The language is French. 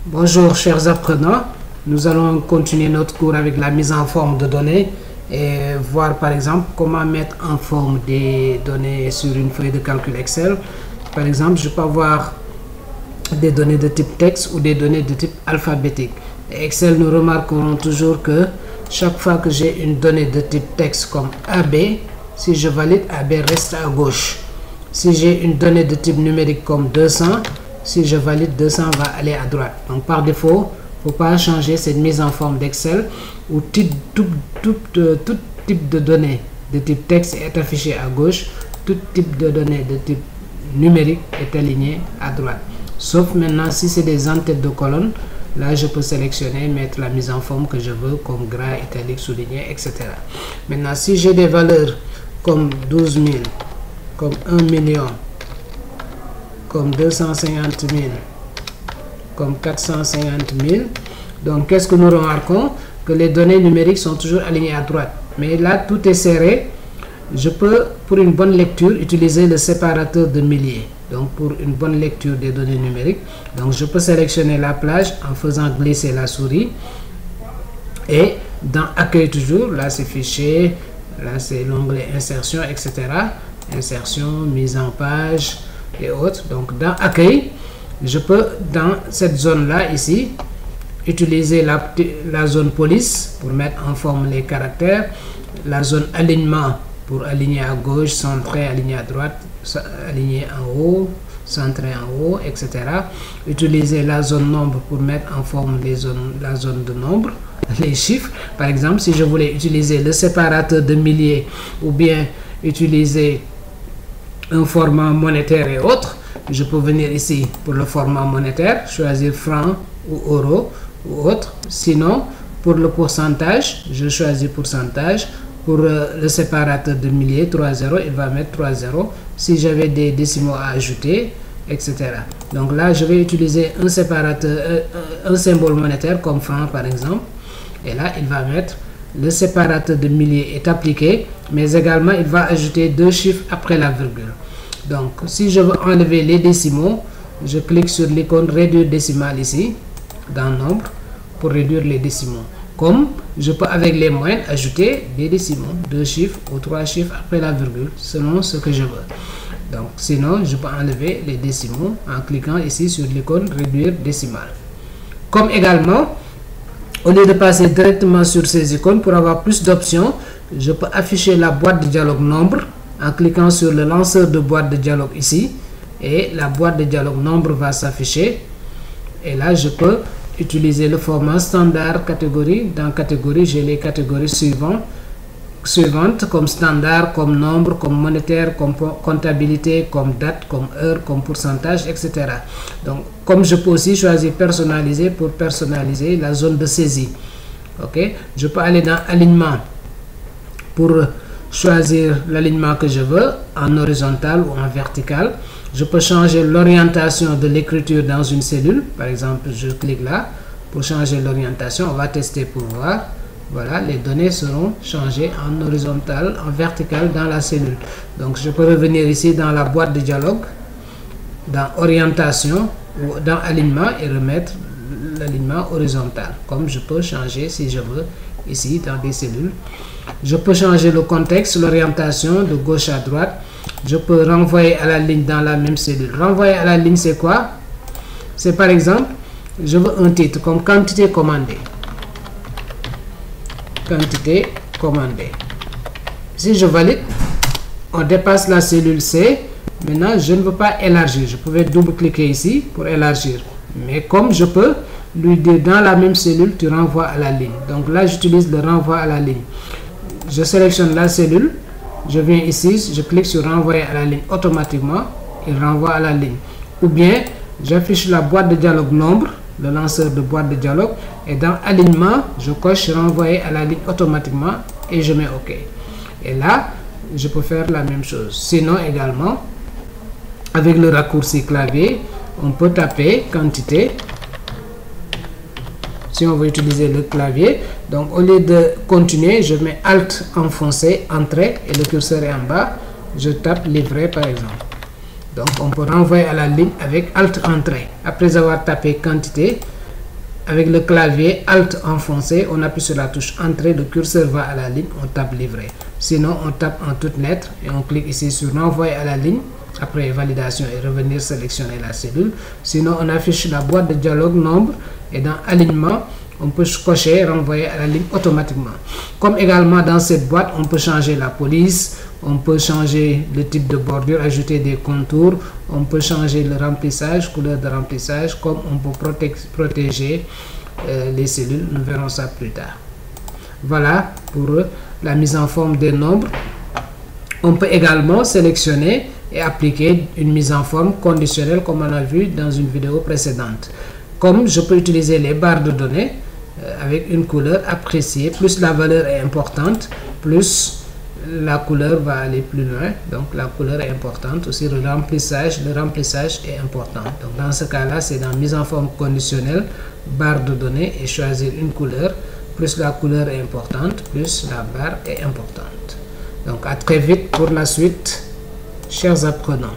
Bonjour chers apprenants, nous allons continuer notre cours avec la mise en forme de données et voir par exemple comment mettre en forme des données sur une feuille de calcul Excel. Par exemple, je peux avoir des données de type texte ou des données de type alphabétique. Et Excel, nous remarquerons toujours que chaque fois que j'ai une donnée de type texte comme AB, si je valide, AB reste à gauche. Si j'ai une donnée de type numérique comme 200, si je valide, 200 va aller à droite. Donc par défaut, il ne faut pas changer cette mise en forme d'Excel où tout type de données de type texte est affiché à gauche, tout type de données de type numérique est aligné à droite. Sauf maintenant si c'est des en-têtes de colonne, là je peux sélectionner, mettre la mise en forme que je veux comme gras, italique, souligné, etc. Maintenant si j'ai des valeurs comme 12 000, comme 1 million, comme 250 000, comme 450 000. Donc, qu'est-ce que nous remarquons? Que les données numériques sont toujours alignées à droite. Mais là, tout est serré. Je peux, pour une bonne lecture, utiliser le séparateur de milliers. Donc, pour une bonne lecture des données numériques, donc je peux sélectionner la plage en faisant glisser la souris. Et dans Accueil toujours, là c'est Fichier, là c'est l'onglet Insertion, etc. Insertion, mise en page et autres. Donc dans Accueil, je peux dans cette zone là ici utiliser la zone police pour mettre en forme les caractères, la zone alignement pour aligner à gauche, centrer, aligner à droite, aligner en haut, centrer en haut, etc. Utiliser la zone nombre pour mettre en forme la zone de nombre, les chiffres. Par exemple, si je voulais utiliser le séparateur de milliers ou bien utiliser un format monétaire et autres, je peux venir ici pour le format monétaire, choisir franc ou euro ou autre. Sinon, pour le pourcentage, je choisis pourcentage. Pour le séparateur de milliers, 3 zéros, il va mettre 3 zéros. Si j'avais des décimaux à ajouter, etc. Donc là, je vais utiliser un séparateur, un symbole monétaire comme franc par exemple. Et là, il va mettre le séparateur de milliers est appliqué, mais également il va ajouter 2 chiffres après la virgule. Donc, si je veux enlever les décimaux, je clique sur l'icône réduire décimale ici, dans nombre, pour réduire les décimaux. Comme je peux avec les moyennes ajouter des décimaux, 2 chiffres ou 3 chiffres après la virgule, selon ce que je veux. Donc, sinon, je peux enlever les décimaux en cliquant ici sur l'icône réduire décimale. Comme également, au lieu de passer directement sur ces icônes, pour avoir plus d'options, je peux afficher la boîte de dialogue nombre en cliquant sur le lanceur de boîte de dialogue ici. Et la boîte de dialogue nombre va s'afficher. Et là, je peux utiliser le format standard catégorie. Dans catégorie, j'ai les catégories suivantes comme standard, comme nombre, comme monétaire, comme comptabilité, comme date, comme heure, comme pourcentage, etc. Donc, comme je peux aussi choisir personnaliser pour personnaliser la zone de saisie. Ok, je peux aller dans alignement pour choisir l'alignement que je veux en horizontal ou en vertical. Je peux changer l'orientation de l'écriture dans une cellule. Par exemple, je clique là pour changer l'orientation. On va tester pour voir. Voilà, les données seront changées en horizontal, en vertical dans la cellule. Donc, je peux revenir ici dans la boîte de dialogue, dans orientation ou dans alignement et remettre l'alignement horizontal. Comme je peux changer si je veux ici dans des cellules. Je peux changer le contexte, l'orientation de gauche à droite. Je peux renvoyer à la ligne dans la même cellule. Renvoyer à la ligne, c'est quoi? C'est par exemple, je veux un titre comme quantité commandée. Quantité commandée. Si je valide, on dépasse la cellule C. Maintenant, je ne veux pas élargir. Je pouvais double-cliquer ici pour élargir. Mais comme je peux lui dire dans la même cellule, tu renvoies à la ligne. Donc là, j'utilise le renvoi à la ligne. Je sélectionne la cellule. Je viens ici, je clique sur renvoyer à la ligne automatiquement. Il renvoie à la ligne. Ou bien, j'affiche la boîte de dialogue nombre, le lanceur de boîte de dialogue, et dans alignement, je coche renvoyer à la ligne automatiquement et je mets OK. Et là, je peux faire la même chose. Sinon également, avec le raccourci clavier, on peut taper quantité. Si on veut utiliser le clavier, donc au lieu de continuer, je mets Alt enfoncé, Entrée, et le curseur est en bas. Je tape livret par exemple. Donc on peut renvoyer à la ligne avec Alt Entrée. Après avoir tapé quantité, avec le clavier Alt enfoncé, on appuie sur la touche Entrée, le curseur va à la ligne, on tape Livrer. Sinon, on tape en toutes lettres et on clique ici sur Renvoyer à la ligne. Après validation et revenir sélectionner la cellule. Sinon, on affiche la boîte de dialogue nombre et dans Alignement, on peut cocher Renvoyer à la ligne automatiquement. Comme également dans cette boîte, on peut changer la police, on peut changer le type de bordure, ajouter des contours, on peut changer le remplissage, couleur de remplissage, comme on peut protéger les cellules. Nous verrons ça plus tard. Voilà pour la mise en forme des nombres. On peut également sélectionner et appliquer une mise en forme conditionnelle comme on a vu dans une vidéo précédente. Comme je peux utiliser les barres de données avec une couleur appréciée, plus la valeur est importante, plus la couleur va aller plus loin. Donc la couleur est importante. Aussi le remplissage est important. Donc dans ce cas-là, c'est dans mise en forme conditionnelle, barre de données et choisir une couleur. Plus la couleur est importante, plus la barre est importante. Donc à très vite pour la suite, chers apprenants.